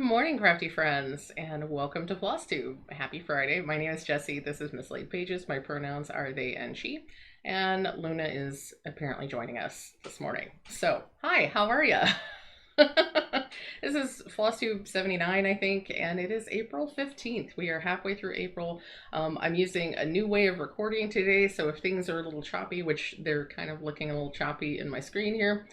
morning, crafty friends, and welcome to Flosstube. Happy Friday. My name is Jessie. This is Miss Laid Pages. My pronouns are they and she, and Luna is apparently joining us this morning. So, hi, how are ya? This is Flosstube 79, I think, and it is April 15th. We are halfway through April. I'm using a new way of recording today, so if things are a little choppy, which they're kind of looking a little choppy in my screen here,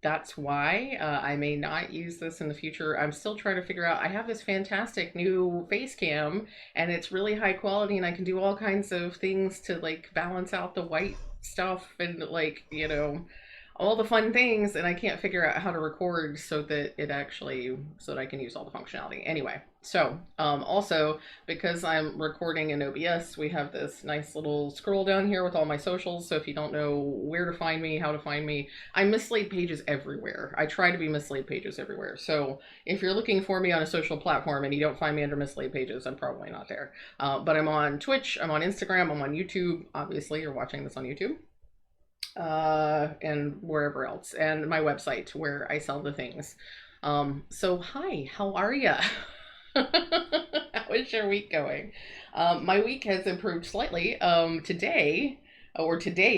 that's why I may not use this in the future. I'm still trying to figure out, I have this fantastic new face cam, and it's really high quality, and I can do all kinds of things to like balance out the white stuff and like, all the fun things, and I can't figure out how to record so that I can use all the functionality. Anyway, so also because I'm recording in OBS, we have this nice little scroll down here with all my socials. So if you don't know where to find me, how to find me, I'm mislaid pages everywhere. I try to be mislaid pages everywhere. So if you're looking for me on a social platform and you don't find me under mislaid pages, I'm probably not there. But I'm on Twitch, I'm on Instagram, I'm on YouTube. Obviously, you're watching this on YouTube. And wherever else, and my website where I sell the things. So hi, how are ya? How is your week going? My week has improved slightly. Today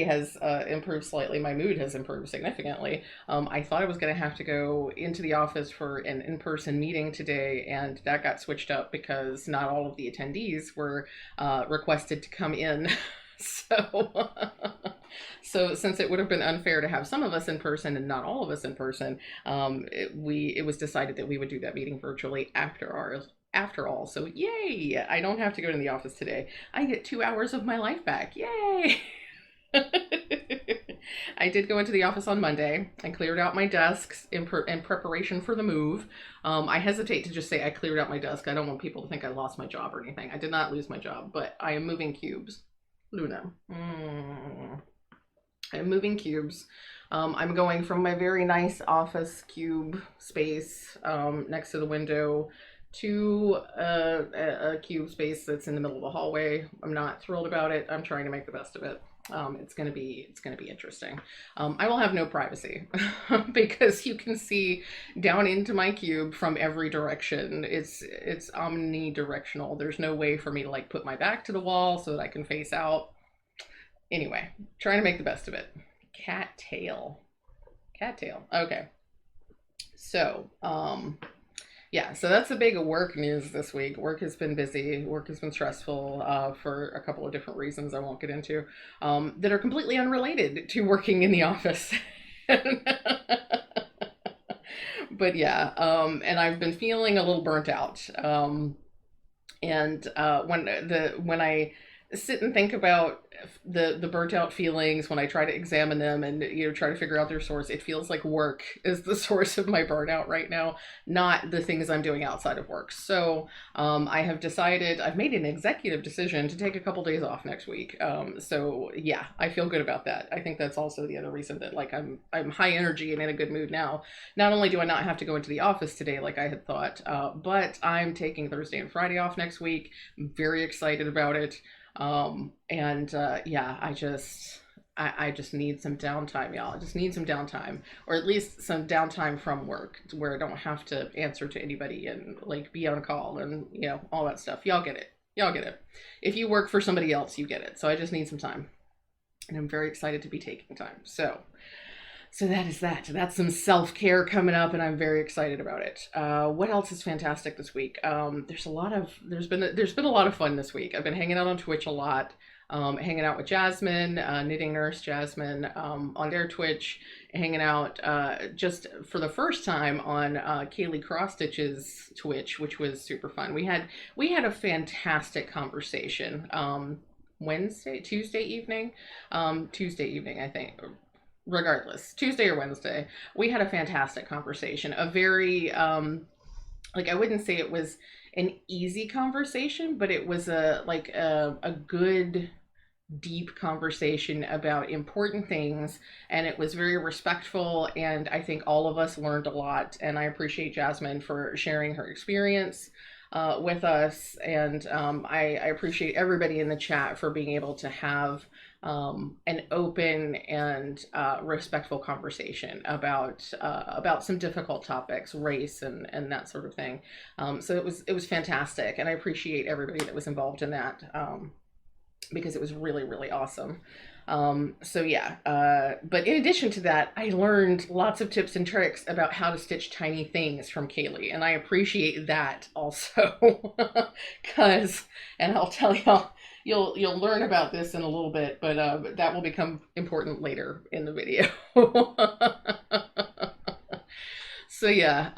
has improved slightly. My mood has improved significantly. I thought I was going to have to go into the office for an in-person meeting today, and that got switched up because not all of the attendees were requested to come in. So, so since it would have been unfair to have some of us in person and not all of us in person, it was decided that we would do that meeting virtually after all. So yay! I don't have to go to the office today. I get 2 hours of my life back. Yay! I did go into the office on Monday and cleared out my desks in preparation for the move. I hesitate to just say I cleared out my desk. I don't want people to think I lost my job or anything. I did not lose my job, but I am moving cubes. Luna. I'm moving cubes. I'm going from my very nice office cube space next to the window to a cube space that's in the middle of the hallway. I'm not thrilled about it. I'm trying to make the best of it. It's gonna be interesting. I will have no privacy because you can see down into my cube from every direction. It's omnidirectional. There's no way for me to like put my back to the wall so that I can face out. Anyway, trying to make the best of it. Cattail. Okay. So, yeah, so that's the big work news this week. Work has been busy. Work has been stressful for a couple of different reasons I won't get into that are completely unrelated to working in the office. But yeah, and I've been feeling a little burnt out. And when I sit and think about the burnt out feelings, when I try to examine them and try to figure out their source, it feels like work is the source of my burnout right now, not the things I'm doing outside of work. So I have decided, I've made an executive decision to take a couple days off next week. So yeah, I feel good about that. I think that's also the other reason that like I'm high energy and in a good mood now. Not only do I not have to go into the office today like I had thought, but I'm taking Thursday and Friday off next week. I'm very excited about it. Yeah, I just need some downtime, y'all. I just need some downtime, or at least some downtime from work where I don't have to answer to anybody and like be on call and all that stuff. Y'all get it. If you work for somebody else, you get it. So I just need some time, and I'm very excited to be taking time. So that is that. That's some self-care coming up, and I'm very excited about it. What else is fantastic this week? There's been a lot of fun this week. I've been hanging out on Twitch a lot, hanging out with Jasmine, Knitting Nurse Jasmine, on their Twitch, hanging out just for the first time on Kaylee Cross-Stitch's Twitch, which was super fun. We had a fantastic conversation Tuesday evening, I think. Regardless, Tuesday or Wednesday, we had a fantastic conversation. A very, I wouldn't say it was an easy conversation, but it was a good, deep conversation about important things. And it was very respectful. And I think all of us learned a lot. And I appreciate Jasmine for sharing her experience. with us, and I appreciate everybody in the chat for being able to have an open and respectful conversation about some difficult topics, race and that sort of thing. So it was fantastic, and I appreciate everybody that was involved in that, because it was really, really awesome. So yeah, but in addition to that, I learned lots of tips and tricks about how to stitch tiny things from Kaylee, and I appreciate that also. Because, and I'll tell y'all, you'll learn about this in a little bit, but that will become important later in the video. So yeah,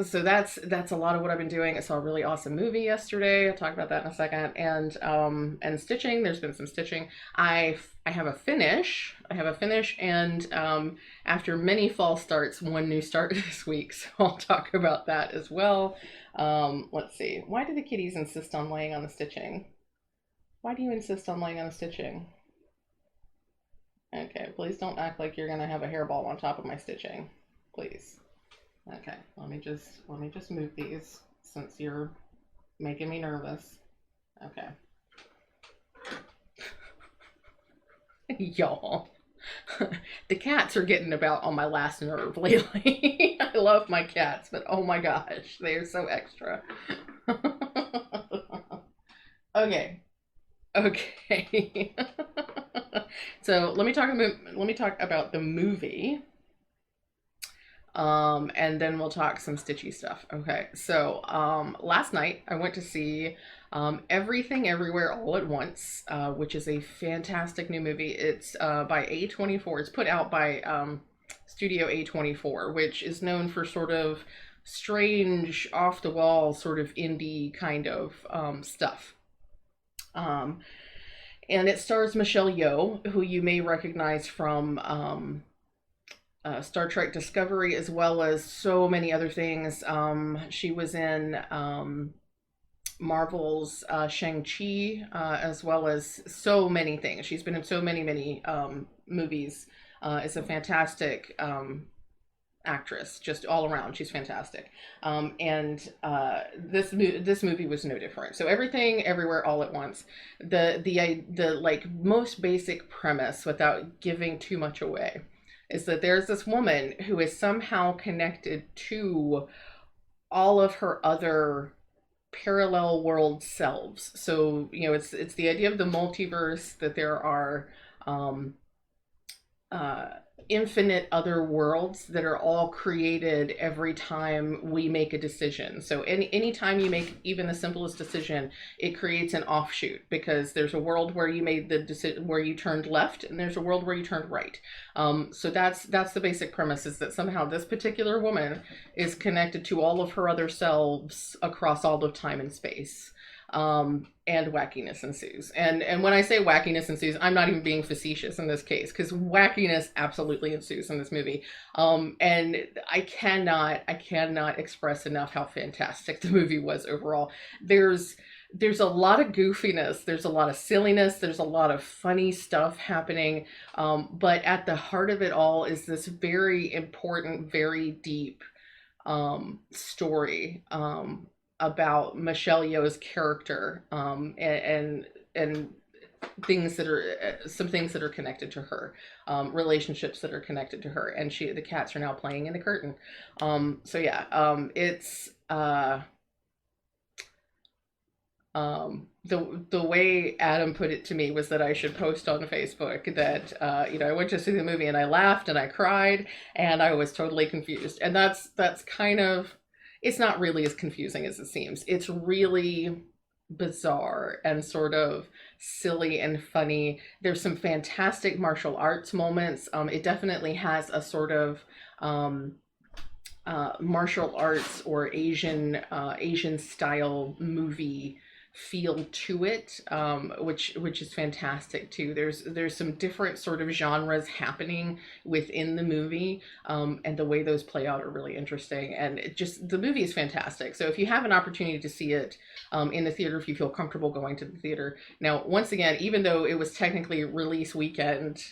so that's a lot of what I've been doing. I saw a really awesome movie yesterday. I'll talk about that in a second. And stitching. There's been some stitching. I have a finish. I have a finish, and after many false starts, one new start this week. So I'll talk about that as well. Let's see. Why do the kitties insist on laying on the stitching? Why do you insist on laying on the stitching? Okay, please don't act like you're gonna have a hairball on top of my stitching, please. Okay, let me just move these since you're making me nervous. Okay. Y'all, the cats are getting about on my last nerve lately. I love my cats, but oh my gosh, they are so extra. Okay. Okay. So let me talk about the movie. And then we'll talk some stitchy stuff. Okay, so last night I went to see Everything Everywhere All at Once, which is a fantastic new movie. It's by A24. It's put out by Studio A24, which is known for sort of strange, off the wall, sort of indie kind of stuff. And it stars Michelle Yeoh, who you may recognize from Star Trek Discovery, as well as so many other things. She was in Marvel's Shang-Chi, as well as so many things. She's been in so many movies. Is a fantastic actress, just all around. She's fantastic. And this movie was no different. So Everything Everywhere All at Once, the like most basic premise, without giving too much away, is that there's this woman who is somehow connected to all of her other parallel world selves. So, you know, it's the idea of the multiverse, that there are infinite other worlds that are all created every time we make a decision. So any time you make even the simplest decision, it creates an offshoot, because there's a world where you made the decision where you turned left, and there's a world where you turned right. So that's the basic premise, is that somehow this particular woman is connected to all of her other selves across all of time and space. And wackiness ensues. And when I say wackiness ensues, I'm not even being facetious in this case, because wackiness absolutely ensues in this movie. And I cannot express enough how fantastic the movie was overall. There's a lot of goofiness, there's a lot of silliness, there's a lot of funny stuff happening, but at the heart of it all is this very important, very deep story about Michelle Yeoh's character, and things that are some things that are connected to her, relationships that are connected to her, and the cats are now playing in the curtain. So yeah, it's the way Adam put it to me was that I should post on Facebook that, you know, I went to see the movie and I laughed and I cried and I was totally confused. And that's kind of, it's not really as confusing as it seems. It's really bizarre and sort of silly and funny. There's some fantastic martial arts moments. It definitely has a sort of martial arts or Asian style movie feel to it, which is fantastic too. There's some different sort of genres happening within the movie, and the way those play out are really interesting. And the movie is fantastic. So if you have an opportunity to see it in the theater, if you feel comfortable going to the theater. Now, once again, even though it was technically release weekend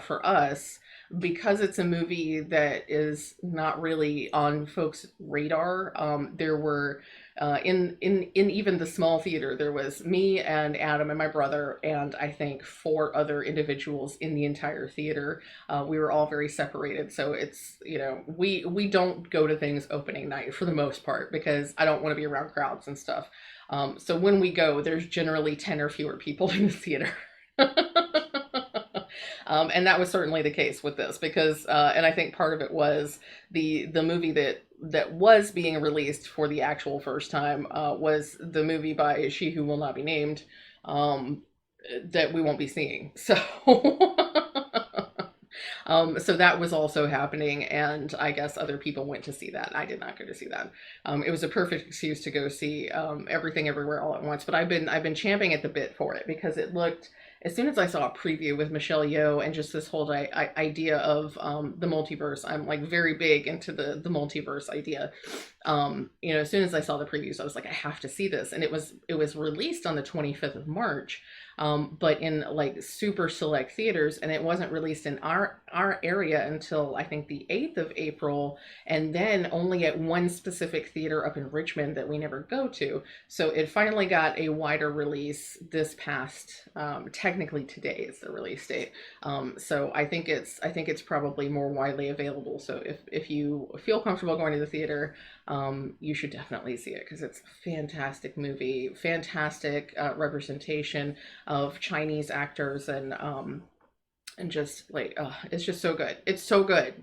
for us, because it's a movie that is not really on folks' radar, there were In even the small theater, there was me and Adam and my brother, and I think four other individuals in the entire theater. We were all very separated, so it's, we don't go to things opening night for the most part because I don't want to be around crowds and stuff. So when we go, there's generally 10 or fewer people in the theater. And that was certainly the case with this because, and I think part of it was the movie that was being released for the actual first time was the movie by She Who Will Not Be Named, that we won't be seeing. So, so that was also happening, and I guess other people went to see that. I did not go to see that. It was a perfect excuse to go see Everything Everywhere All at Once. But I've been champing at the bit for it because it looked. As soon as I saw a preview with Michelle Yeoh and just this whole idea of the multiverse, I'm like very big into the multiverse idea. As soon as I saw the previews, I was like, I have to see this, and it was released on the 25th of March. But in like super select theaters, and it wasn't released in our area until I think the 8th of April, and then only at one specific theater up in Richmond that we never go to. So it finally got a wider release this past, technically today is the release date. So I think it's probably more widely available. So if you feel comfortable going to the theater, you should definitely see it because it's a fantastic movie, fantastic representation of Chinese actors, and just like it's just so good. It's so good.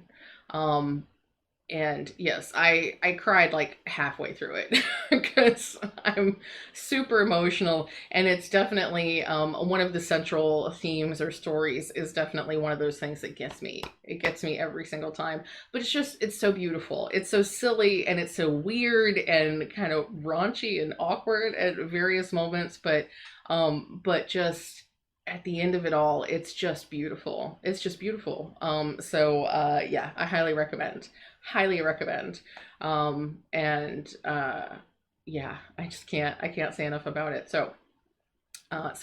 And yes, I cried like halfway through it because I'm super emotional, and it's definitely one of the central themes or stories is definitely one of those things that gets me. It gets me every single time. But it's so beautiful. It's so silly, and it's so weird and kind of raunchy and awkward at various moments, but just at the end of it all, it's just beautiful. It's just beautiful. Yeah, I highly recommend. And yeah, I can't say enough about it. So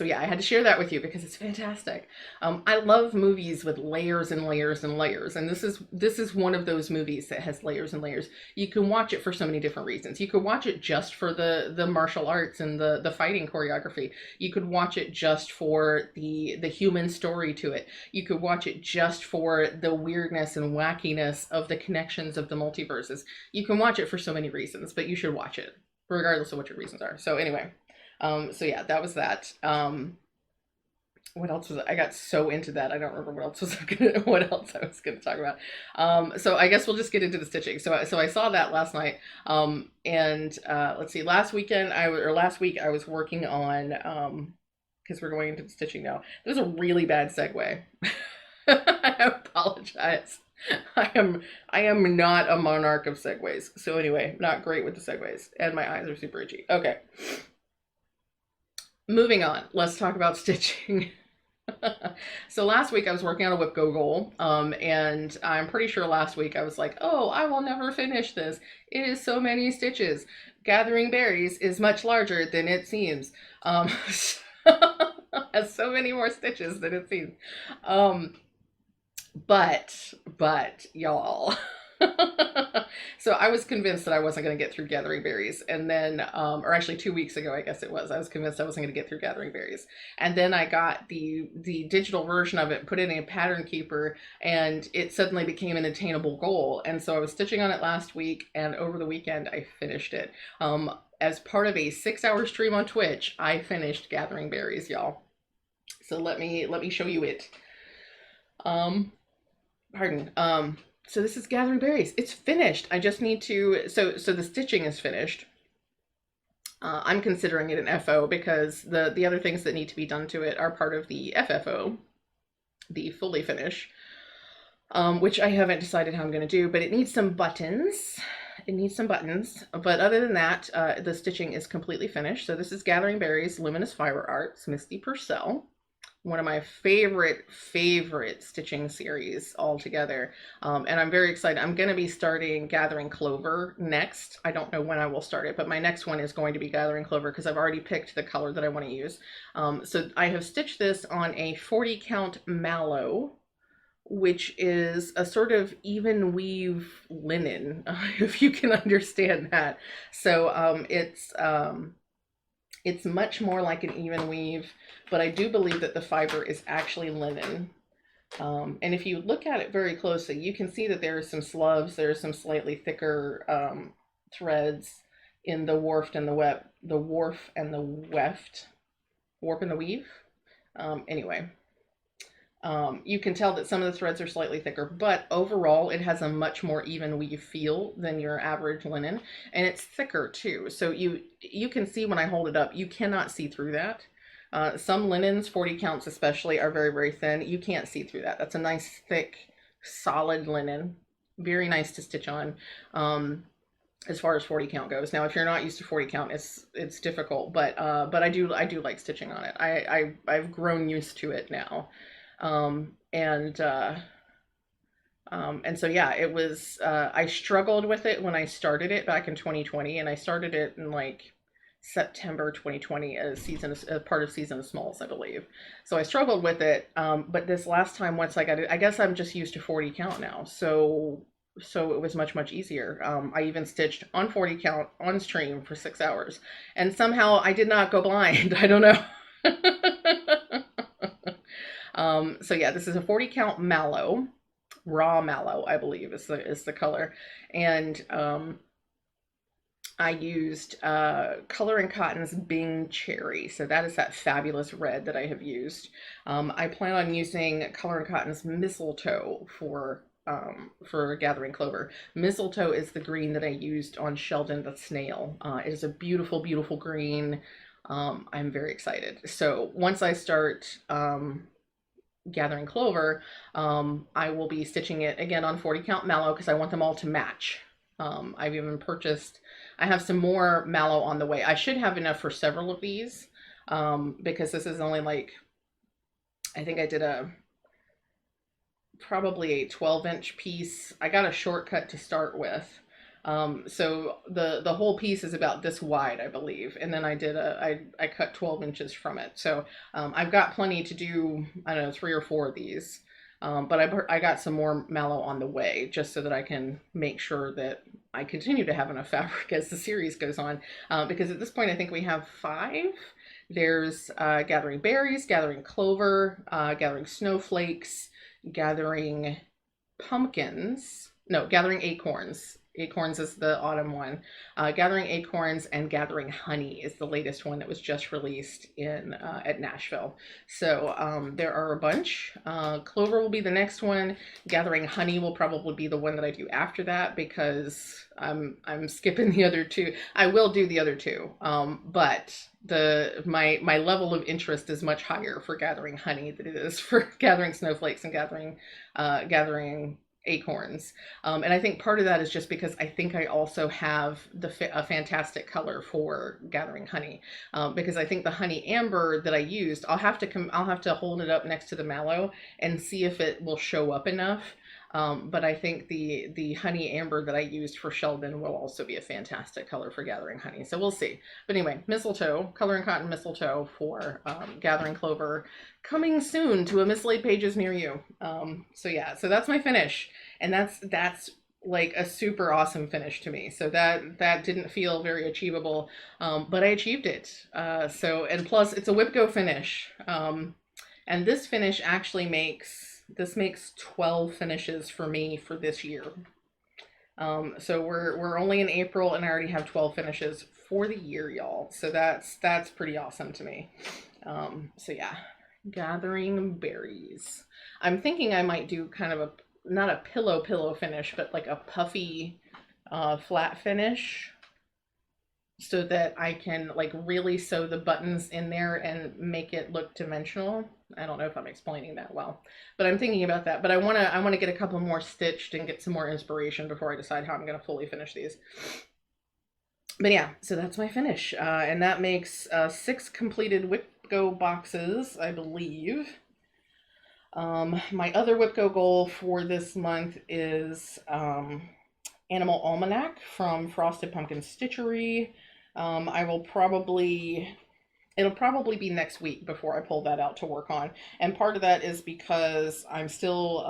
yeah, I had to share that with you because it's fantastic. I love movies with layers and layers and layers, and this is one of those movies that has layers and layers. You can watch it for so many different reasons. You could watch it just for the martial arts and the fighting choreography. You could watch it just for the human story to it. You could watch it just for the weirdness and wackiness of the connections of the multiverses. You can watch it for so many reasons, but you should watch it regardless of what your reasons are. So anyway. So yeah, that was that. What else was it? I got so into that. I don't remember what else I was gonna talk about. So I guess we'll just get into the stitching. So I saw that last night. And let's see, last week I was working on, because we're going into the stitching now. There's a really bad segue. I apologize. I am not a monarch of segues. So anyway, not great with the segues, and my eyes are super itchy. Okay. Moving on, let's talk about stitching. So last week I was working on a whip go goal, and I'm pretty sure last week I was like, oh, I will never finish this. It is so many stitches. Gathering berries is much larger than it seems. Has so many more stitches than it seems. But y'all. So I was convinced that I wasn't going to get through gathering berries, and then or actually 2 weeks ago I guess it was, I was convinced I wasn't going to get through gathering berries, and then I got the digital version of it, put it in a pattern keeper, and it suddenly became an attainable goal. And so I was stitching on it last week, and over the weekend I finished it. As part of a 6-hour stream on Twitch, I finished gathering berries, y'all. So let me show you it. So this is gathering berries. It's finished. I just need to, so the stitching is finished. I'm considering it an FO because the other things that need to be done to it are part of the FFO, the fully finish, which I haven't decided how I'm going to do, but it needs some buttons. It needs some buttons, but other than that, the stitching is completely finished. So this is Gathering Berries, Luminous Fiber Arts, Misty Purcell. One of my favorite stitching series altogether. And I'm very excited. I'm going to be starting Gathering Clover next. I don't know when I will start it, but my next one is going to be Gathering Clover because I've already picked the color that I want to use. So I have stitched this on a 40 count mallow which is a sort of even weave linen, if you can understand that. So it's much more like an even weave, but I do believe that the fiber is actually linen. And if you look at it very closely, you can see that there are some slubs, there are some slightly thicker threads in the warp and the weft, warp and the weave. Anyway, you can tell that some of the threads are slightly thicker, but overall it has a much more even weave feel than your average linen, and it's thicker too. So you can see when I hold it up, you cannot see through that. Some linens, 40 counts especially, are very, very thin. You can't see through that. That's a nice, thick, solid linen. Very nice to stitch on, as far as 40 count goes. Now, if you're not used to 40 count, it's difficult, but I do like stitching on it. I've grown used to it now. And so yeah, it was, I struggled with it when I started it back in 2020, and I started it in like September 2020 as part of Season of Smalls, I believe. So I struggled with it, but this last time, once I got it, I guess I'm just used to 40 count now. So it was much easier. I even stitched on 40 count on stream for 6 hours, and somehow I did not go blind. I don't know. So yeah, this is a 40 count mallow, raw mallow, I believe is the color. And I used Color and Cotton's Bing Cherry. So that is that fabulous red that I have used. I plan on using Color and Cotton's Mistletoe for Gathering Clover. Mistletoe is the green that I used on Sheldon the Snail. It is a beautiful, beautiful green. I'm very excited. So once I start Gathering Clover, I will be stitching it again on 40 count mallow because I want them all to match. I've even purchased, I have some more mallow on the way. I should have enough for several of these, because this is only like, I think I did probably a 12-inch piece. I got a shortcut to start with. So the whole piece is about this wide, I believe. And then I cut 12 inches from it. So, I've got plenty to do, I don't know, 3 or 4 of these. But I got some more mallow on the way, just so that I can make sure that I continue to have enough fabric as the series goes on. Because at this point, I think we have 5. There's Gathering Berries, Gathering Clover, Gathering Snowflakes, Gathering Pumpkins. No, Gathering Acorns. Acorns is the autumn one. Gathering Acorns and Gathering Honey is the latest one that was just released in at Nashville. So there are a bunch. Clover will be the next one. Gathering Honey will probably be the one that I do after that, because I'm skipping the other 2. I will do the other 2, but my level of interest is much higher for Gathering Honey than it is for Gathering Snowflakes and Gathering Acorns. And I think part of that is just because I think I also have a fantastic color for Gathering Honey, because I think the Honey Amber that I used, I'll have to hold it up next to the mallow and see if it will show up enough. But I think the Honey Amber that I used for Sheldon will also be a fantastic color for Gathering Honey. So we'll see. But anyway, Mistletoe, Color and Cotton Mistletoe for Gathering Clover, coming soon to a Mislaid Pages near you. So yeah, so that's my finish. And that's like a super awesome finish to me. So that didn't feel very achievable, but I achieved it. And plus it's a whip go finish. And this finish actually makes 12 finishes for me for this year. So we're only in April and I already have 12 finishes for the year, y'all. So that's pretty awesome to me. So yeah, Gathering Berries. I'm thinking I might do kind of not a pillow finish, but like a puffy flat finish, so that I can like really sew the buttons in there and make it look dimensional. I don't know if I'm explaining that well, but I'm thinking about that. But I want to get a couple more stitched and get some more inspiration before I decide how I'm going to fully finish these. But yeah, so that's my finish. And that makes 6 completed Whip Go boxes, I believe. My other Whip Go goal for this month is Animal Almanac from Frosted Pumpkin Stitchery. I will probably it'll probably be next week before I pull that out to work on. And part of that is because I'm still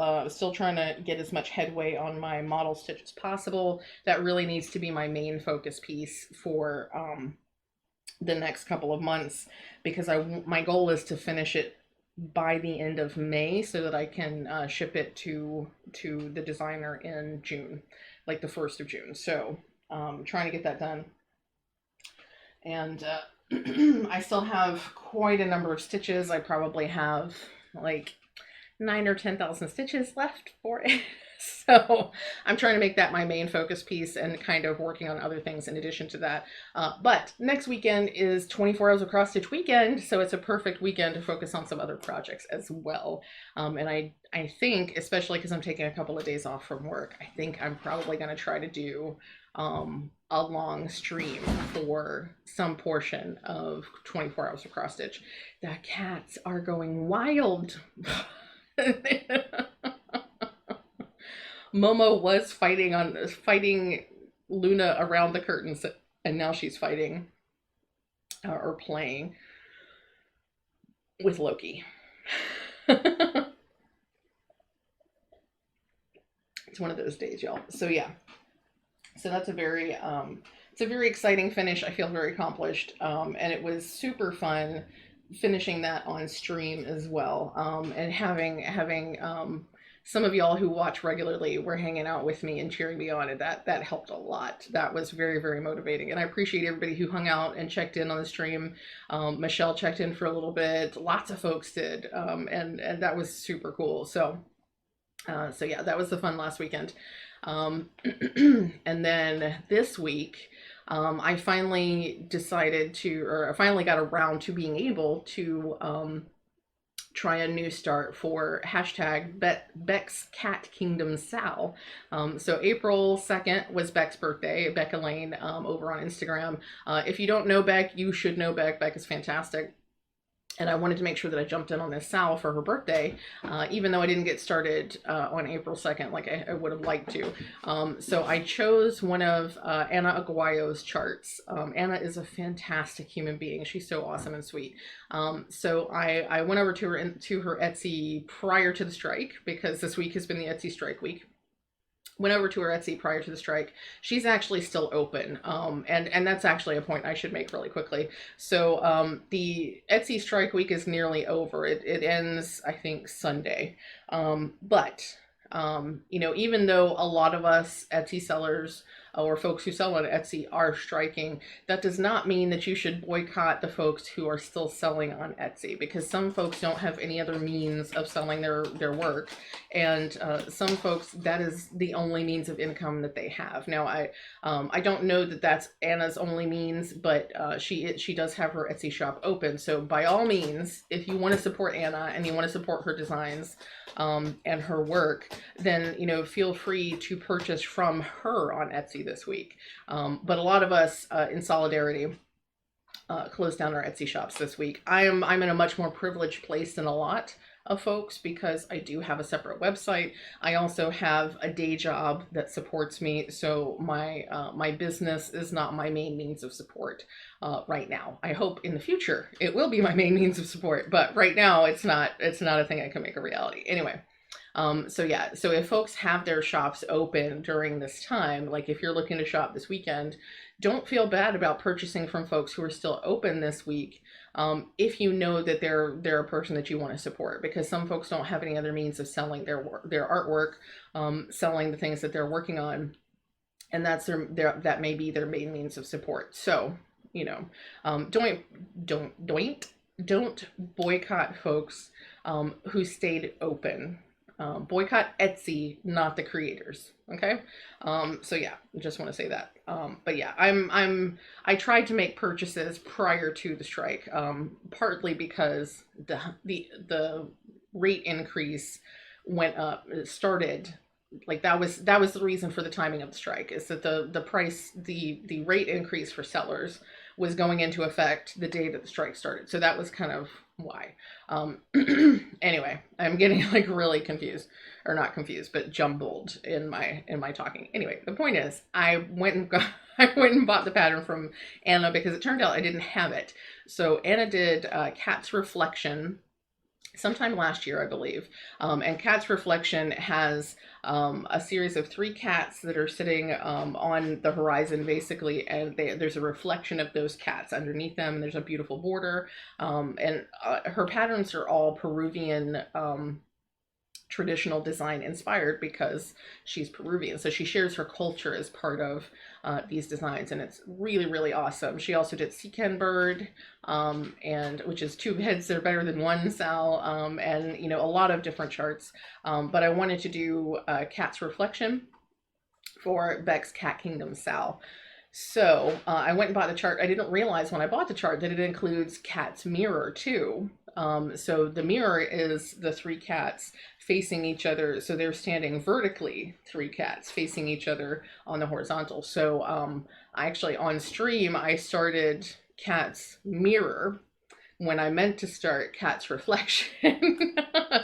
trying to get as much headway on my model stitch as possible. That really needs to be my main focus piece for the next couple of months, because my goal is to finish it by the end of May so that I can ship it to the designer in June, like the 1st of June. So trying to get that done. And I still have quite a number of stitches. I probably have like 9 or 10,000 stitches left for it. So I'm trying to make that my main focus piece and kind of working on other things in addition to that. But next weekend is 24 Hours of Cross Stitch weekend, so it's a perfect weekend to focus on some other projects as well. And I think, especially because I'm taking a couple of days off from work, I think I'm probably going to try to do a long stream for some portion of 24 Hours of Cross Stitch. The cats are going wild. Momo was fighting Luna around the curtains, and now she's fighting or playing with Loki. It's one of those days, y'all. So yeah, so that's it's a very exciting finish. I feel very accomplished, and it was super fun finishing that on stream as well, and having some of y'all who watch regularly were hanging out with me and cheering me on, and that helped a lot. That was very, very motivating, and I appreciate everybody who hung out and checked in on the stream. Michelle checked in for a little bit. Lots of folks did, and that was super cool. So yeah, that was the fun last weekend. And then this week, I finally got around to being able to try a new start for hashtag Beck's Cat Kingdom Sal. So April 2nd was Beck's birthday, Beck Elaine, over on Instagram. If you don't know Beck, you should know Beck. Beck is fantastic. And I wanted to make sure that I jumped in on this Sal for her birthday, even though I didn't get started on April 2nd like I would have liked to. So I chose one of Anna Aguayo's charts. Anna is a fantastic human being. She's so awesome and sweet. So I went over to her Etsy prior to the strike, because this week has been the Etsy strike week. Went over to her Etsy prior to the strike. She's actually still open. And that's actually a point I should make really quickly. So the Etsy strike week is nearly over. It ends, I think, Sunday. But you know, even though a lot of us Etsy sellers or folks who sell on Etsy are striking, that does not mean that you should boycott the folks who are still selling on Etsy, because some folks don't have any other means of selling their work, and some folks, that is the only means of income that they have. Now, I don't know that that's Anna's only means, but she does have her Etsy shop open. So by all means, if you want to support Anna and you want to support her designs and her work, then, you know, feel free to purchase from her on Etsy this week. But a lot of us in solidarity closed down our Etsy shops this week. I'm in a much more privileged place than a lot of folks, because I do have a separate website. I also have a day job that supports me, so my business is not my main means of support right now. I hope in the future it will be my main means of support, but right now it's not a thing I can make a reality. Anyway, so yeah, so if folks have their shops open during this time, like if you're looking to shop this weekend, don't feel bad about purchasing from folks who are still open this week, if you know that they're a person that you want to support, because some folks don't have any other means of selling their artwork, selling the things that they're working on, and that's that may be their main means of support. So, you know, don't boycott folks who stayed open. Boycott Etsy, not the creators. Okay. So yeah, just want to say that. But yeah, I tried to make purchases prior to the strike, partly because the rate increase went up. It started, like, that was the reason for the timing of the strike, is that the rate increase for sellers was going into effect the day that the strike started. So that was kind of why. Anyway, I'm getting like really confused, or not confused, but jumbled in my talking. Anyway, the point is, I went and got I went and bought the pattern from Anna because it turned out I didn't have it. So Anna did Cat's Reflection sometime last year, I believe. And Cat's Reflection has a series of 3 cats that are sitting on the horizon, basically, and there's a reflection of those cats underneath them. There's a beautiful border, and her patterns are all Peruvian traditional design inspired because she's Peruvian. So she shares her culture as part of these designs, and it's really, really awesome. She also did Secan Bird, and which is 2 heads that are better than 1, Sal, and you know, a lot of different charts. But I wanted to do Cat's Reflection for Beck's Cat Kingdom, Sal. So I went and bought the chart. I didn't realize when I bought the chart that it includes Cat's Mirror too. So the mirror is the 3 cats facing each other. So they're standing vertically, 3 cats facing each other on the horizontal. So I actually, on stream, I started Cat's Mirror when I meant to start Cat's Reflection.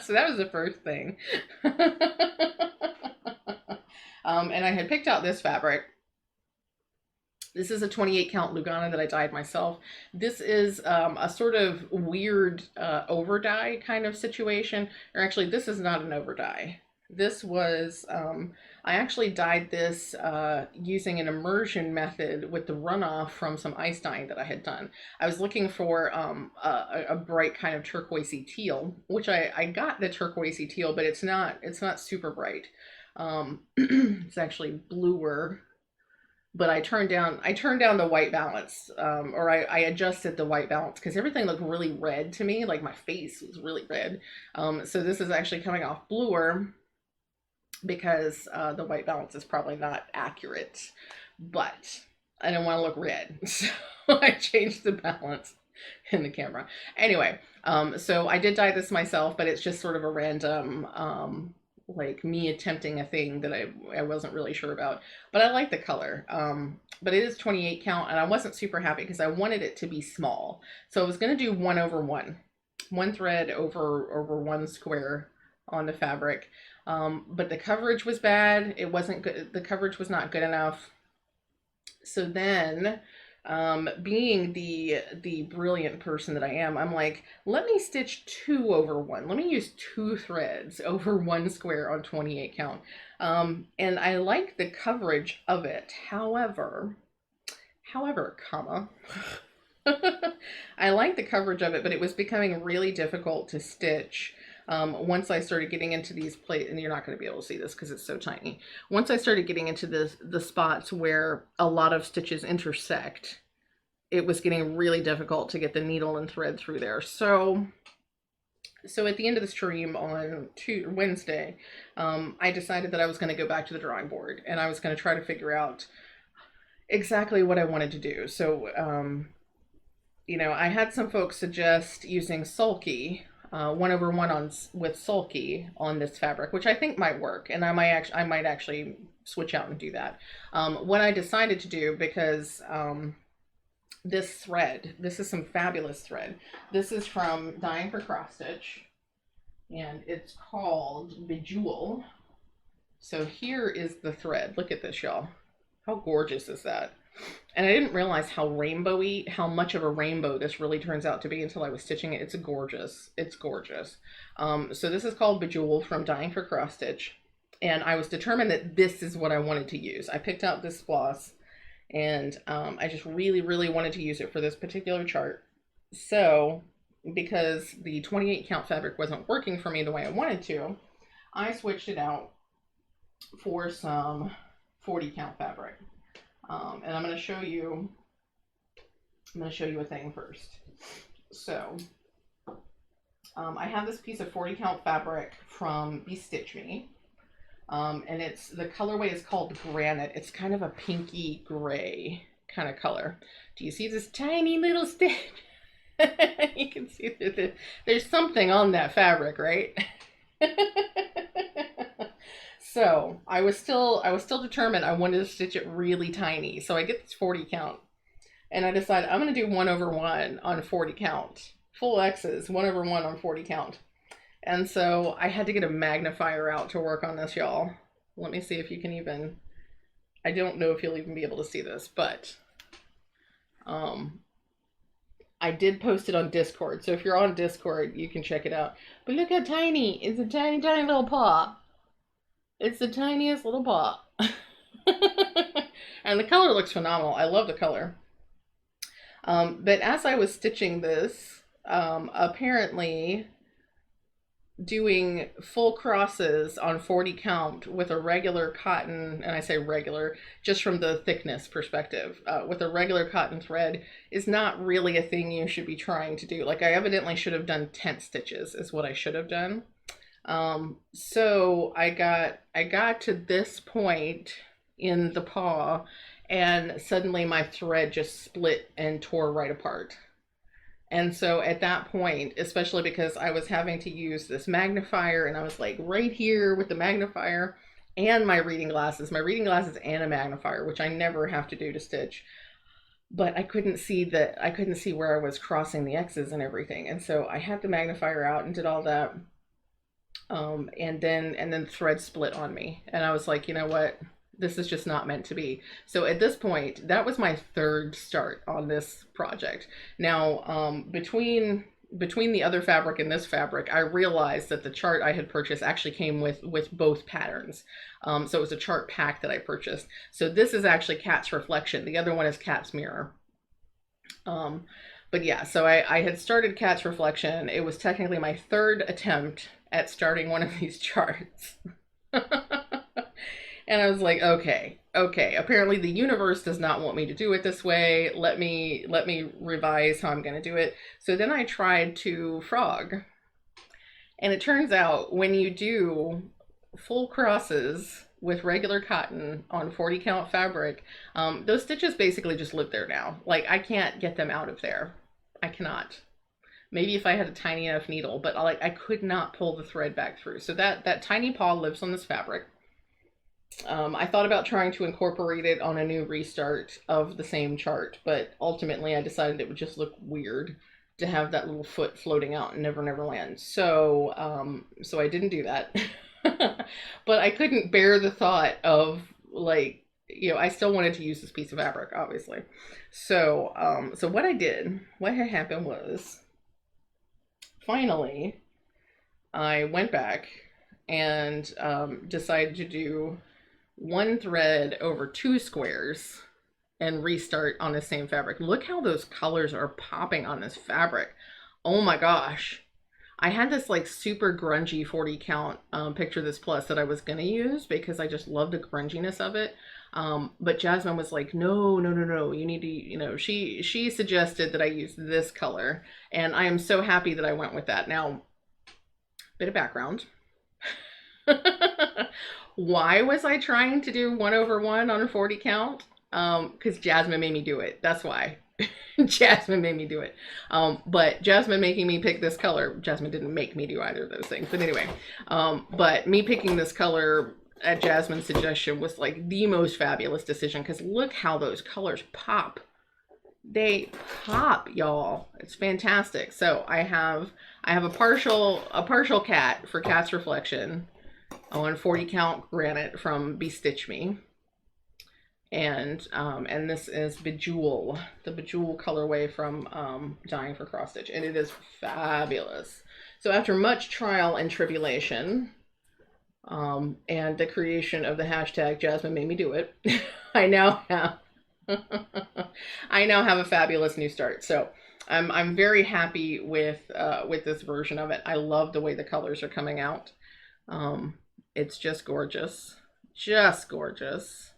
So that was the first thing. And I had picked out this fabric. This is a 28 count Lugana that I dyed myself. This is a sort of weird over dye kind of situation. Or actually, this is not an over dye. This was, I actually dyed this using an immersion method with the runoff from some ice dyeing that I had done. I was looking for a bright kind of turquoisey teal, which I got the turquoisey teal, but it's not super bright. It's actually bluer. But I turned down the white balance, or I adjusted the white balance because everything looked really red to me, like my face was really red. So this is actually coming off bluer because the white balance is probably not accurate, but I didn't want to look red, so I changed the balance in the camera. Anyway, so I did dye this myself, but it's just sort of a random like me attempting a thing that I wasn't really sure about, but I like the color. But it is 28 count, and I wasn't super happy because I wanted it to be small. So I was going to do 1 thread over 1 square on the fabric. But the coverage was bad. It wasn't good. The coverage was not good enough. So then, being the brilliant person that I am, I'm like, let me stitch 2 over 1. Let me use 2 threads over 1 square on 28 count. And I like the coverage of it. However, comma, I like the coverage of it, but it was becoming really difficult to stitch. Once I started getting into these plates, and you're not going to be able to see this because it's so tiny. Once I started getting into the spots where a lot of stitches intersect, it was getting really difficult to get the needle and thread through there. So at the end of the stream on Wednesday, I decided that I was going to go back to the drawing board, and I was going to try to figure out exactly what I wanted to do. So, you know, I had some folks suggest using sulky. 1 over 1 with sulky on this fabric, which I think might work, and I might actually switch out and do that. What I decided to do, because this thread, this is some fabulous thread. This is from Dyeing for Cross Stitch, and it's called Bejewel. So here is the thread. Look at this, y'all. How gorgeous is that? And I didn't realize how rainbowy, how much of a rainbow this really turns out to be until I was stitching it. It's gorgeous. It's gorgeous. So this is called Bejewel from Dyeing for Cross Stitch. And I was determined that this is what I wanted to use. I picked out this floss, and I just really, really wanted to use it for this particular chart. So because the 28 count fabric wasn't working for me the way I wanted to, I switched it out for some 40 count fabric. And I'm going to show you a thing first. So I have this piece of 40 count fabric from Stitch Me. And the colorway is called Granite. It's kind of a pinky gray kind of color. Do you see this tiny little stitch? You can see there's something on that fabric, right? So I was still determined I wanted to stitch it really tiny. So I get this 40 count, and I decided I'm going to do 1 over 1 on 40 count full X's, 1/1 on 40 count. And so I had to get a magnifier out to work on this, y'all. Let me see if you can even, I don't know if you'll even be able to see this, but I did post it on Discord. So if you're on Discord, you can check it out. But look how tiny. It's a tiny, tiny little paw. It's the tiniest little paw. And the color looks phenomenal. I love the color. But as I was stitching this, apparently doing full crosses on 40 count with a regular cotton, and I say regular just from the thickness perspective, with a regular cotton thread is not really a thing you should be trying to do. Like I evidently should have done tent stitches is what I should have done. So I got to this point in the paw and suddenly my thread just split and tore right apart. And so at that point, especially because I was having to use this magnifier and I was like right here with the magnifier and my reading glasses and a magnifier, which I never have to do to stitch. But I couldn't see where I was crossing the X's and everything. And so I had the magnifier out and did all that. And then thread split on me. And I was like, you know what? This is just not meant to be. So at this point, that was my third start on this project. Now, between the other fabric and this fabric, I realized that the chart I had purchased actually came with both patterns. So it was a chart pack that I purchased. So this is actually Cat's Reflection. The other one is Cat's Mirror. But yeah, so I had started Cat's Reflection. It was technically my third attempt at starting one of these charts. And I was like, okay, apparently the universe does not want me to do it this way. Let me revise how I'm going to do it. So then I tried to frog. And it turns out when you do full crosses with regular cotton on 40 count fabric, those stitches basically just live there now. Like I can't get them out of there. I cannot. Maybe if I had a tiny enough needle, but I could not pull the thread back through. So that tiny paw lives on this fabric. I thought about trying to incorporate it on a new restart of the same chart, but ultimately I decided it would just look weird to have that little foot floating out in Never Never Land. So I didn't do that. But I couldn't bear the thought of like, you know, I still wanted to use this piece of fabric, obviously. So what had happened was finally I went back and decided to do one thread over 2 squares and restart on the same fabric. Look how those colors are popping on this fabric. Oh my gosh. I had this like super grungy 40 count Picture This Plus that I was gonna use because I just love the grunginess of it. But Jasmine was like, no, you need to, you know, she suggested that I use this color, and I am so happy that I went with that. Now, bit of background. Why was I trying to do 1/1 on a 40 count? Because Jasmine made me do it. That's why. Jasmine made me do it. But Jasmine making me pick this color, Jasmine didn't make me do either of those things. But anyway, but me picking this color at Jasmine's suggestion was like the most fabulous decision, because look how those colors pop. They pop, y'all. It's fantastic. So I have a partial cat for Cat's Reflection on 40 count granite from Bestitch Me. And this is Bejewel, the Bejewel colorway from Dying for Cross Stitch, and it is fabulous. So after much trial and tribulation, and the creation of the hashtag Jasmine made me do it, I now have a fabulous new start. So I'm very happy with this version of it. I love the way the colors are coming out. It's just gorgeous, just gorgeous.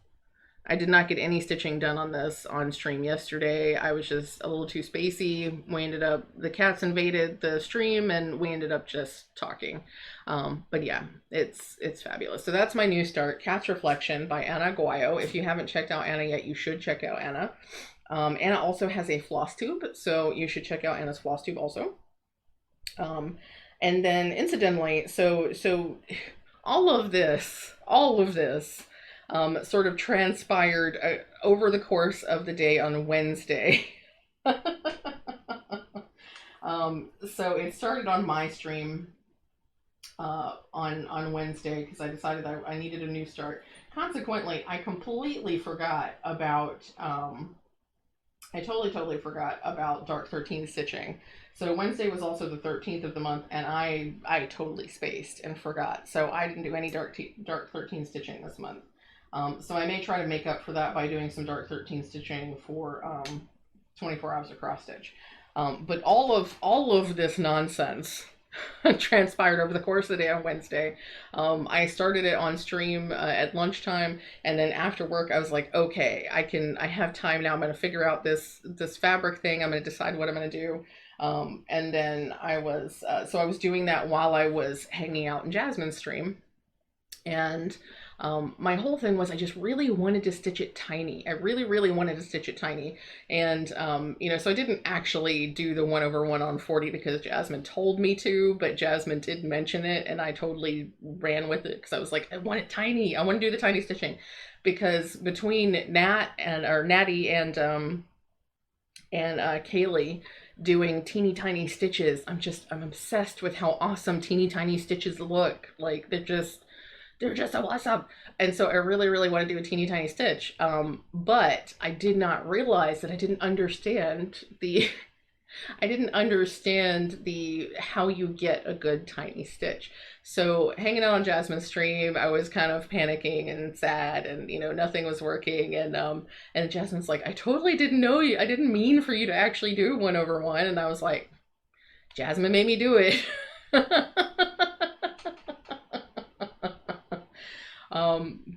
I did not get any stitching done on this on stream yesterday. I was just a little too spacey. The cats invaded the stream and we ended up just talking. But yeah, it's fabulous. So that's my new start, Cat's Reflection by Anna Aguayo. If you haven't checked out Anna yet, you should check out Anna. Anna also has a Flosstube, so you should check out Anna's Flosstube also. And then incidentally, so all of this sort of transpired over the course of the day on Wednesday. So it started on my stream on Wednesday because I decided that I needed a new start. Consequently, I completely forgot about I totally forgot about Dark 13 stitching. So Wednesday was also the 13th of the month, and I totally spaced and forgot. So I didn't do any Dark 13 stitching this month. So I may try to make up for that by doing some Dark 13 stitching for 24 hours of cross stitch. But all of this nonsense transpired over the course of the day on Wednesday. I started it on stream at lunchtime, and then after work, I was like, okay, I have time now. I'm going to figure out this fabric thing. I'm going to decide what I'm going to do. And then I was doing that while I was hanging out in Jasmine's stream. And my whole thing was I just really wanted to stitch it tiny. I really wanted to stitch it tiny. And, so I didn't actually do the 1/1 on 40 because Jasmine told me to, but Jasmine did mention it and I totally ran with it because I was like, I want it tiny. I want to do the tiny stitching because between Natty and Kaylee doing teeny tiny stitches, I'm obsessed with how awesome teeny tiny stitches look. Like they're just so awesome. And so I really want to do a teeny tiny stitch. But I did not realize that I didn't understand the how you get a good tiny stitch. So hanging out on Jasmine's stream, I was kind of panicking and sad, and nothing was working. And Jasmine's like, I totally didn't know you. I didn't mean for you to actually do 1/1. And I was like, Jasmine made me do it.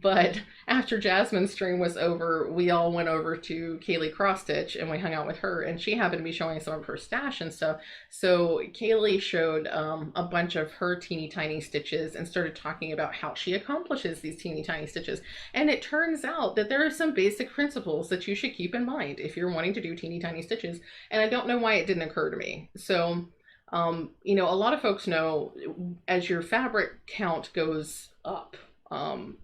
But after Jasmine's stream was over, we all went over to Kaylee Cross Stitch and we hung out with her, and she happened to be showing some of her stash and stuff. So Kaylee showed a bunch of her teeny tiny stitches and started talking about how she accomplishes these teeny tiny stitches. And it turns out that there are some basic principles that you should keep in mind if you're wanting to do teeny tiny stitches. And I don't know why it didn't occur to me. So, a lot of folks know as your fabric count goes up,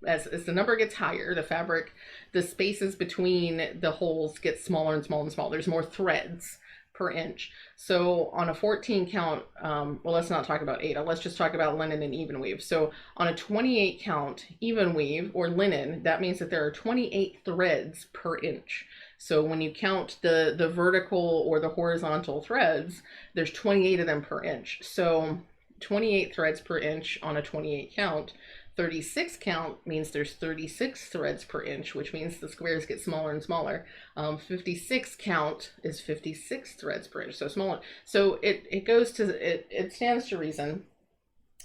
as the number gets higher, the spaces between the holes get smaller and smaller and smaller. There's more threads per inch. So on a 14 count, well, let's not talk about 8. Let's just talk about linen and even weave. So on a 28 count even weave or linen, that means that there are 28 threads per inch. So when you count the vertical or the horizontal threads, there's 28 of them per inch. So 28 threads per inch on a 28 count. 36 count means there's 36 threads per inch, which means the squares get smaller and smaller. 56 count is 56 threads per inch, so smaller. So it stands to reason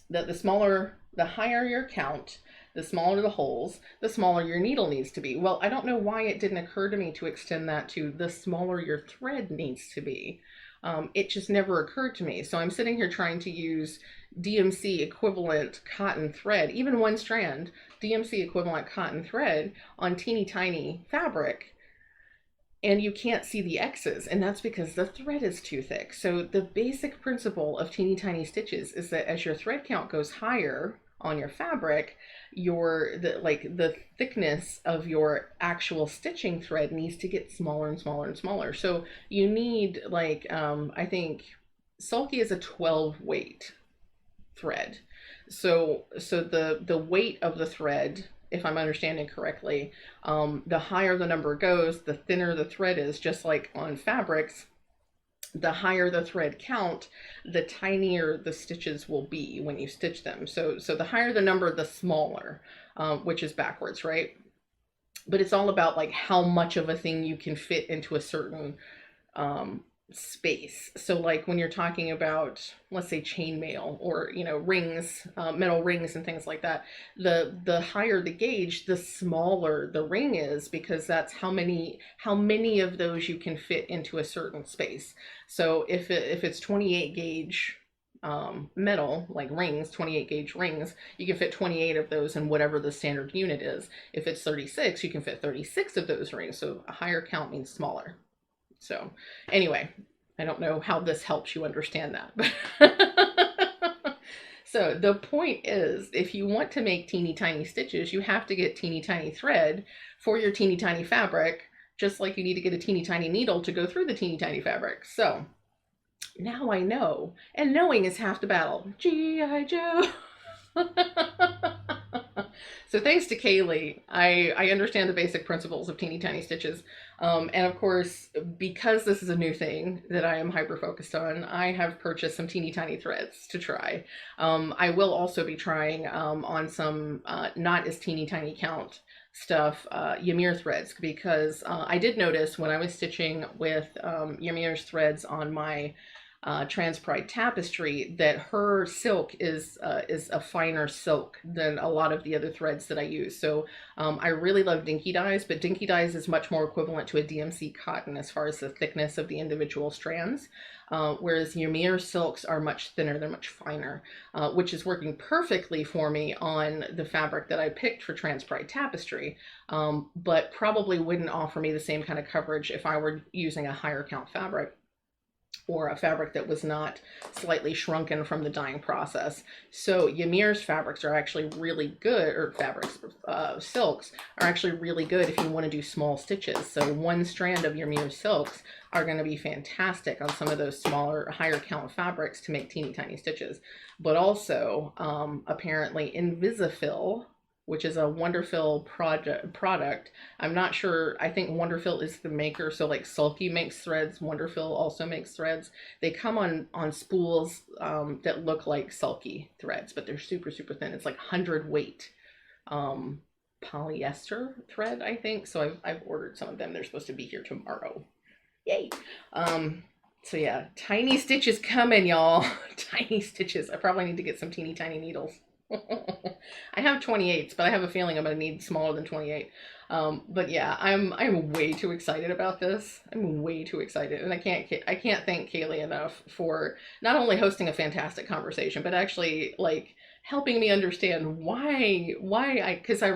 that the higher your count, the smaller the holes, the smaller your needle needs to be. Well, I don't know why it didn't occur to me to extend that to the smaller your thread needs to be. It just never occurred to me. So I'm sitting here trying to use DMC equivalent cotton thread, even one strand, DMC equivalent cotton thread on teeny tiny fabric, and you can't see the X's, and that's because the thread is too thick. So the basic principle of teeny tiny stitches is that as your thread count goes higher on your fabric, the thickness of your actual stitching thread needs to get smaller and smaller and smaller. So you need I think Sulky is a 12 weight thread. So the weight of the thread, if I'm understanding correctly, the higher the number goes, the thinner the thread is. Just like on fabrics, the higher the thread count, the tinier the stitches will be when you stitch them. So the higher the number, the smaller, which is backwards, right? But it's all about like how much of a thing you can fit into a certain space. So like when you're talking about, let's say, chainmail or rings, metal rings and things like that, the higher the gauge, the smaller the ring is, because that's how many of those you can fit into a certain space. So if it's 28 gauge metal, like rings, 28 gauge rings, you can fit 28 of those in whatever the standard unit is. If it's 36, you can fit 36 of those rings. So a higher count means smaller. So anyway, I don't know how this helps you understand that. So the point is, if you want to make teeny tiny stitches, you have to get teeny tiny thread for your teeny tiny fabric, just like you need to get a teeny tiny needle to go through the teeny tiny fabric. So Now I know, and knowing is half the battle. G.I. Joe. So thanks to Kaylee, I understand the basic principles of teeny tiny stitches. And of course, because this is a new thing that I am hyper focused on, I have purchased some teeny tiny threads to try. I will also be trying on some not as teeny tiny count stuff, Ymir threads, because I did notice when I was stitching with Ymir's threads on my Trans Pride tapestry that her silk is a finer silk than a lot of the other threads that I use. So I really love Dinky Dyes, but Dinky Dyes is much more equivalent to a DMC cotton as far as the thickness of the individual strands, whereas Ymir silks are much thinner, they're much finer, which is working perfectly for me on the fabric that I picked for Trans Pride tapestry, but probably wouldn't offer me the same kind of coverage if I were using a higher count fabric, or a fabric that was not slightly shrunken from the dyeing process. So Ymir's fabrics are actually really good, or silks are actually really good if you want to do small stitches. So one strand of Ymir's silks are going to be fantastic on some of those smaller, higher count fabrics to make teeny tiny stitches. But also, apparently Invisifill, which is a Wonderfill product. I'm not sure. I think Wonderfill is the maker. So like Sulky makes threads. Wonderfill also makes threads. They come on spools that look like Sulky threads, but they're super, super thin. It's like 100 weight polyester thread, I think. So I've ordered some of them. They're supposed to be here tomorrow. Yay. So yeah, tiny stitches coming, y'all. Tiny stitches. I probably need to get some teeny tiny needles. I have 28s, but I have a feeling I'm going to need smaller than 28. But yeah, I'm way too excited about this. I'm way too excited, and I can't thank Kaylee enough for not only hosting a fantastic conversation, but actually like helping me understand because I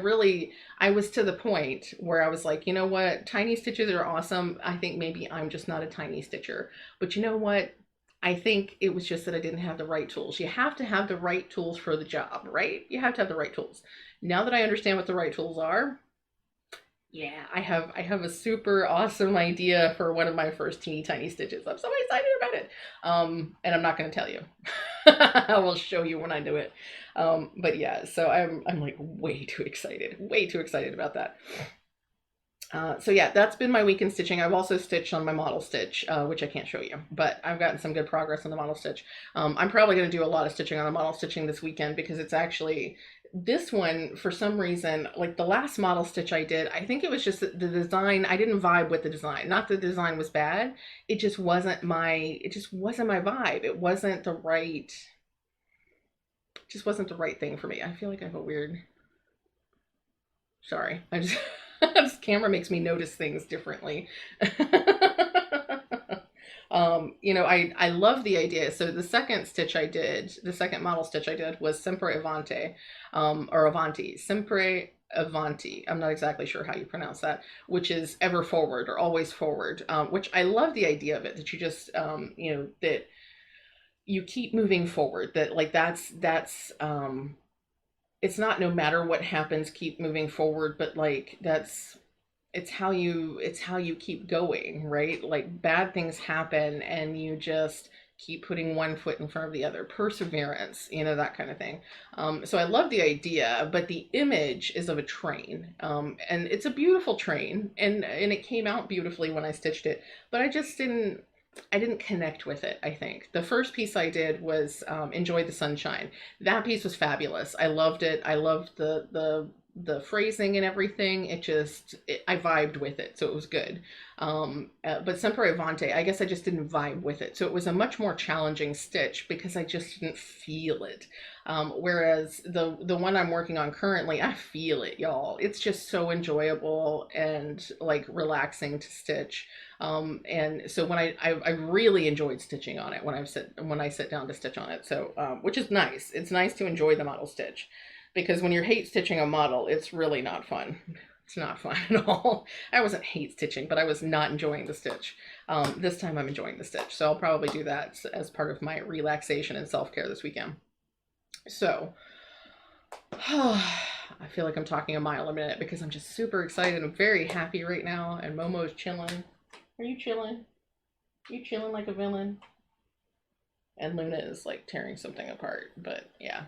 was to the point where I was like, you know what, tiny stitches are awesome. I think maybe I'm just not a tiny stitcher, but you know what? I think it was just that I didn't have the right tools. You have to have the right tools for the job, right? You have to have the right tools. Now that I understand what the right tools are, yeah, I have a super awesome idea for one of my first teeny tiny stitches. I'm so excited about it. And I'm not going to tell you. I will show you when I do it. But yeah, so I'm like way too excited about that. So yeah, that's been my week in stitching. I've also stitched on my model stitch, which I can't show you, but I've gotten some good progress on the model stitch. I'm probably going to do a lot of stitching on the model stitching this weekend because it's actually, this one, for some reason, like the last model stitch I did, I think it was just the design. I didn't vibe with the design. Not that the design was bad. It just wasn't my vibe. It wasn't the right, just wasn't the right thing for me. I feel like I have a weird, sorry, I just, this camera makes me notice things differently. You know, I love the idea. So the second model stitch I did was Sempre Avanti, or Avanti, Sempre Avanti. I'm not exactly sure how you pronounce that, which is ever forward or always forward, which I love the idea of it, that you just, you know, that you keep moving forward, that like that's it's not no matter what happens, keep moving forward, but like it's how you keep going, right? Like bad things happen and you just keep putting one foot in front of the other. Perseverance, you know, that kind of thing. So I love the idea, but the image is of a train, and it's a beautiful train, and it came out beautifully when I stitched it, but I didn't connect with it. I think the first piece I did was Enjoy the Sunshine. That piece was fabulous. I loved it. I loved the phrasing and everything. I vibed with it, so it was good. But Sempre Avanti, I guess I just didn't vibe with it. So it was a much more challenging stitch because I just didn't feel it. Whereas the one I'm working on currently, I feel it, y'all. It's just so enjoyable and like relaxing to stitch. And so when I really enjoyed stitching on it when I sit down to stitch on it. So which is nice. It's nice to enjoy the model stitch, because when you're hate stitching a model, it's really not fun. It's not fun at all. I wasn't hate stitching, but I was not enjoying the stitch. This time I'm enjoying the stitch. So I'll probably do that as part of my relaxation and self-care this weekend. So I feel like I'm talking a mile a minute because I'm just super excited. I'm very happy right now. And Momo's chilling. Are you chilling? You chilling like a villain? And Luna is like tearing something apart, but yeah.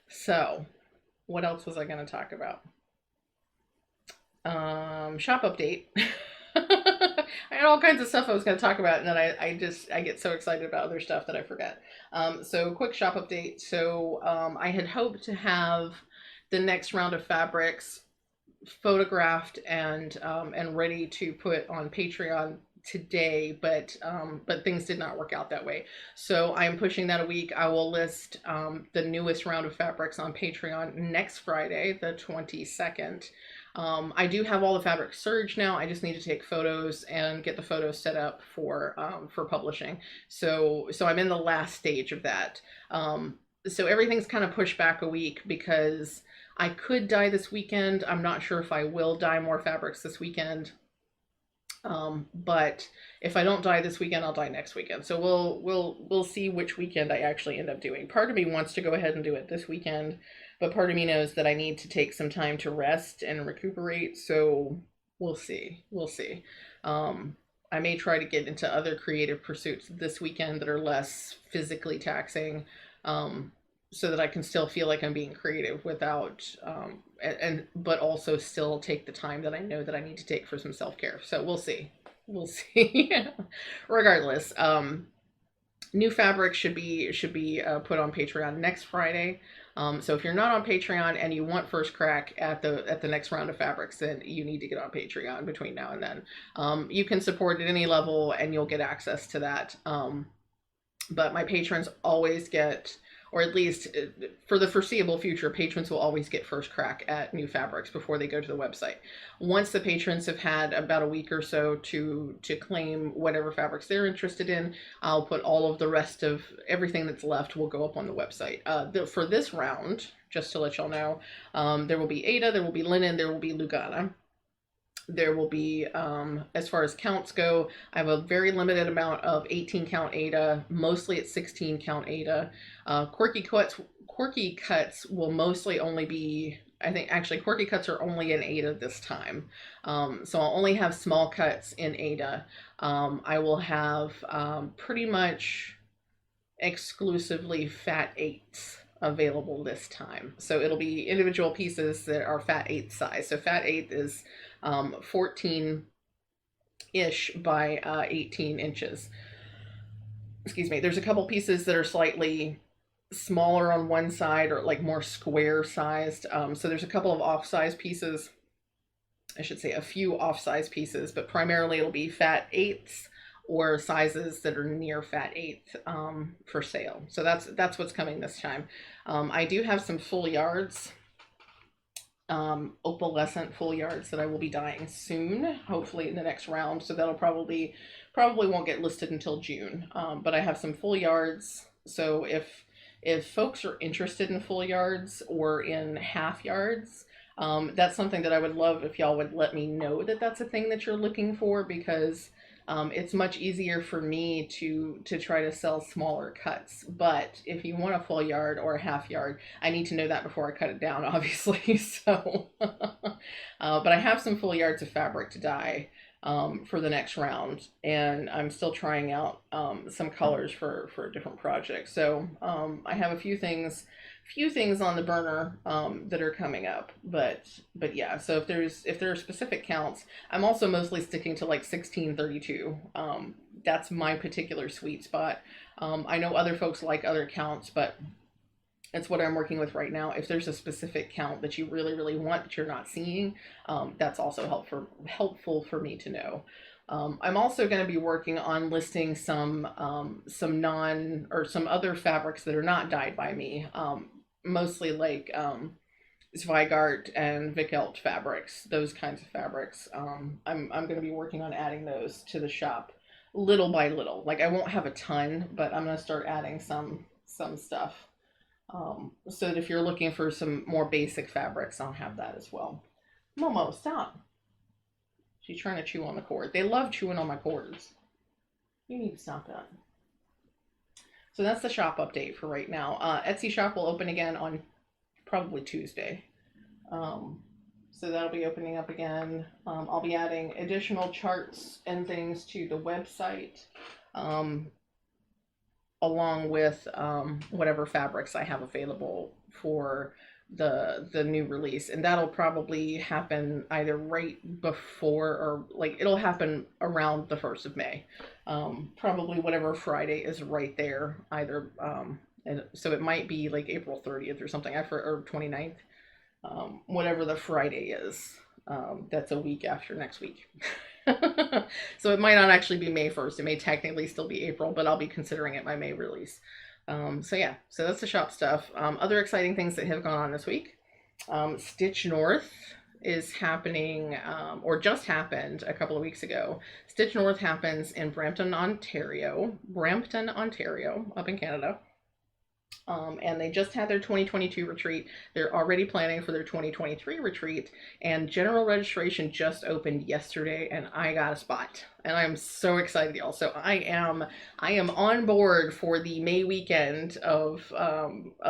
So, what else was I going to talk about? Shop update. I had all kinds of stuff I was going to talk about, and then I get so excited about other stuff that I forget. So quick shop update. So I had hoped to have the next round of fabrics photographed and ready to put on Patreon today, but things did not work out that way. So I am pushing that a week. I will list the newest round of fabrics on Patreon next Friday, the 22nd. I do have all the fabric serged now. I just need to take photos and get the photos set up for publishing. So I'm in the last stage of that. So everything's kind of pushed back a week because I could dye this weekend. I'm not sure if I will dye more fabrics this weekend. But if I don't dye this weekend, I'll dye next weekend. So we'll see which weekend I actually end up doing. Part of me wants to go ahead and do it this weekend, but part of me knows that I need to take some time to rest and recuperate. So we'll see. We'll see. I may try to get into other creative pursuits this weekend that are less physically taxing. So that I can still feel like I'm being creative without, but also still take the time that I know that I need to take for some self-care. So we'll see. We'll see. Regardless, new fabric should be put on Patreon next Friday. So if you're not on Patreon and you want first crack at the next round of fabrics, then you need to get on Patreon between now and then. You can support at any level and you'll get access to that. But my patrons always get, or at least for the foreseeable future, patrons will always get first crack at new fabrics before they go to the website. Once the patrons have had about a week or so to claim whatever fabrics they're interested in, I'll put all of the rest of everything that's left will go up on the website. For this round, just to let y'all know, there will be Aida, there will be linen, there will be Lugana. There will be, as far as counts go, I have a very limited amount of 18 count Aida, mostly at 16 count Aida. Quirky cuts will mostly only be, I think actually quirky cuts are only in Aida this time. So I'll only have small cuts in Aida. I will have pretty much exclusively fat 8s available this time. So it'll be individual pieces that are fat 8 size. So fat 8 is 14-ish by 18 inches. Excuse me. There's a couple pieces that are slightly smaller on one side or like more square sized. So there's a couple of off-size pieces. I should say a few off-size pieces, but primarily it'll be fat 8s or sizes that are near fat 8 for sale. So that's what's coming this time. I do have some full yards, opalescent full yards that I will be dyeing soon, hopefully in the next round. So that'll probably won't get listed until June. But I have some full yards. So if folks are interested in full yards or in half yards, that's something that I would love if y'all would let me know that that's a thing that you're looking for, because it's much easier for me to try to sell smaller cuts. But if you want a full yard or a half yard, I need to know that before I cut it down, obviously. So, but I have some full yards of fabric to dye for the next round, and I'm still trying out some colors for different projects. So I have a few things on the burner that are coming up, but yeah. So if there are specific counts, I'm also mostly sticking to like 1632. That's my particular sweet spot. I know other folks like other counts, but it's what I'm working with right now. If there's a specific count that you really want that you're not seeing, that's also helpful for me to know. I'm also going to be working on listing some other fabrics that are not dyed by me, mostly like Zweigart and Vikelt fabrics, those kinds of fabrics. I'm going to be working on adding those to the shop little by little. Like I won't have a ton, but I'm going to start adding some stuff. So that if you're looking for some more basic fabrics, I'll have that as well. Momo, stop. She's trying to chew on the cord. They love chewing on my cords. You need to stop that. So that's the shop update for right now. Etsy shop will open again on probably Tuesday. So that'll be opening up again. I'll be adding additional charts and things to the website. along with whatever fabrics I have available for the new release, and that'll probably happen either right before or like it'll happen around the 1st of May. Probably whatever Friday is right there, either and so it might be like April 30th or something, or 29th, whatever the Friday is. That's a week after next week. So it might not actually be May 1st. It may technically still be April, but I'll be considering it my May release. So yeah, so that's the shop stuff. Other exciting things that have gone on this week. Stitch North is happening, or just happened a couple of weeks ago. Stitch North happens in Brampton, Ontario, up in Canada. And they just had their 2022 retreat. They're already planning for their 2023 retreat, and general registration just opened yesterday, and I got a spot, and I'm so excited, y'all. So I am on board for the May weekend of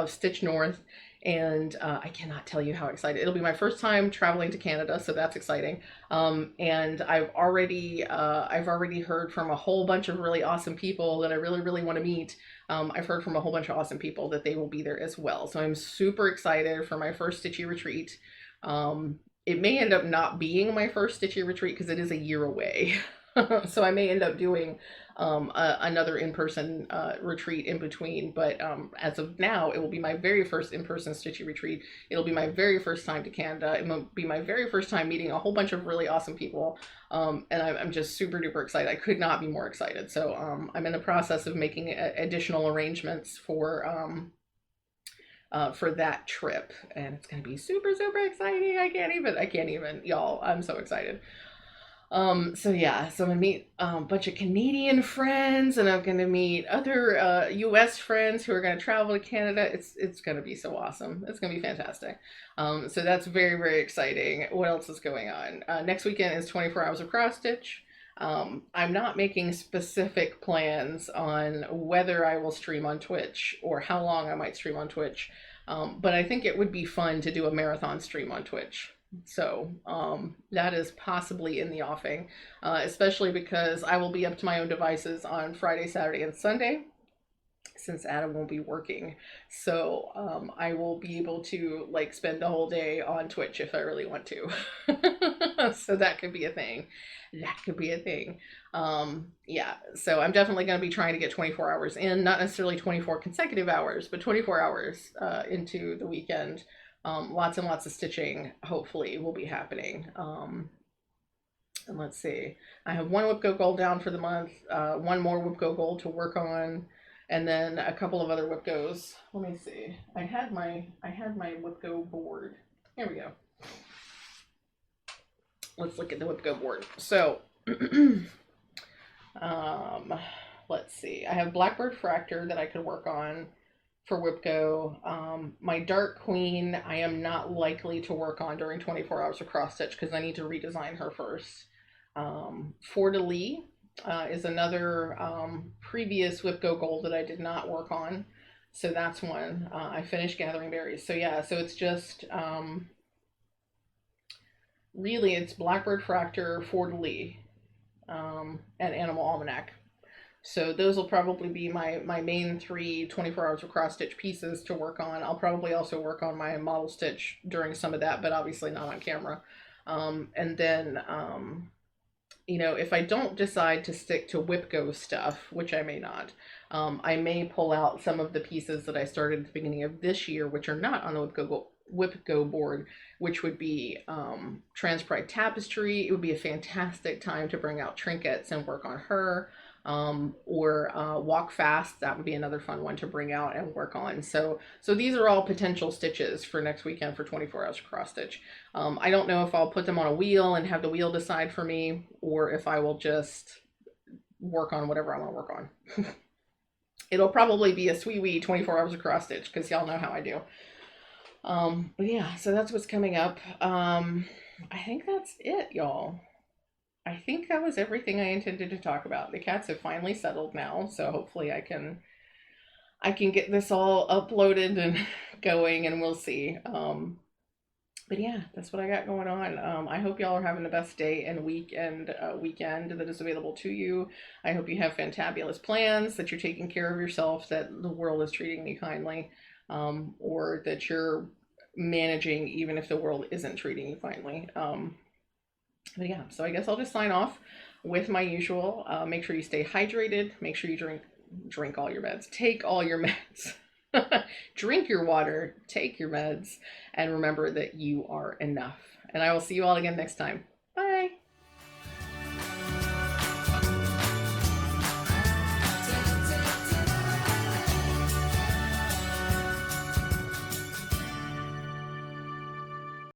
Stitch North, and I cannot tell you how excited. It'll be my first time traveling to Canada, so that's exciting. And I've already heard from a whole bunch of really awesome people that I really want to meet. I've heard from a whole bunch of awesome people that they will be there as well. So I'm super excited for my first Stitchy retreat. It may end up not being my first Stitchy retreat because it is a year away. So I may end up doing another in-person retreat in between. But as of now, it will be my very first in-person Stitchy retreat. It'll be my very first time to Canada. It will be my very first time meeting a whole bunch of really awesome people. And I'm just super duper excited. I could not be more excited. So I'm in the process of making additional arrangements for that trip, and it's gonna be super exciting. I can't even, y'all. I'm so excited. So yeah, so I'm gonna meet a bunch of Canadian friends, and I'm gonna meet other US friends who are gonna travel to Canada. It's gonna be so awesome. It's gonna be fantastic. So that's very exciting. What else is going on? Next weekend is 24 hours of cross stitch. I'm not making specific plans on whether I will stream on Twitch or how long I might stream on Twitch. But I think it would be fun to do a marathon stream on Twitch. So that is possibly in the offing, especially because I will be up to my own devices on Friday, Saturday, and Sunday, since Adam won't be working. So I will be able to like spend the whole day on Twitch if I really want to. So that could be a thing. Yeah, so I'm definitely going to be trying to get 24 hours in, not necessarily 24 consecutive hours, but 24 hours into the weekend. Lots and lots of stitching hopefully will be happening. And let's see, I have one Whip Go Gold down for the month, one more Whip Go Gold to work on, and then a couple of other Whip Goes. Let me see, I had my Whip Go board. Here we go. Let's look at the Whip Go board. So let's see, I have Blackbird Fractor that I could work on for Whipco. My Dark Queen, I am not likely to work on during 24 hours of cross stitch because I need to redesign her first. Fleur de Lis is another previous Whipco Gold that I did not work on. So that's one. I finished gathering berries. So yeah, so it's just really it's Blackbird Fractor, Fleur de Lis, and Animal Almanac. So those will probably be my main 24 hours of cross stitch pieces to work on. I'll probably also work on my model stitch during some of that, but obviously not on camera. And then, you know, if I don't decide to stick to Whipco stuff, which I may not, I may pull out some of the pieces that I started at the beginning of this year, which are not on the Whipco board, which would be Trans Pride Tapestry. It would be a fantastic time to bring out trinkets and work on her. Or Walk Fast, that would be another fun one to bring out and work on. So these are all potential stitches for next weekend for 24 hours of cross stitch. I don't know if I'll put them on a wheel and have the wheel decide for me, or if I will just work on whatever I want to work on. It'll probably be a sweet wee 24 hours of cross stitch because y'all know how I do. But yeah, so that's what's coming up. I think that's it, y'all. I think that was everything I intended to talk about. The cats have finally settled now, so hopefully I can get this all uploaded and going, and we'll see. But yeah, that's what I got going on. I hope y'all are having the best day and weekend that is available to you. I hope you have fantabulous plans, that you're taking care of yourself, that the world is treating you kindly, or that you're managing even if the world isn't treating you kindly. But yeah, so I guess I'll just sign off with my usual. Make sure you stay hydrated. Make sure you drink all your meds. Take all your meds. Drink your water. Take your meds. And remember that you are enough. And I will see you all again next time.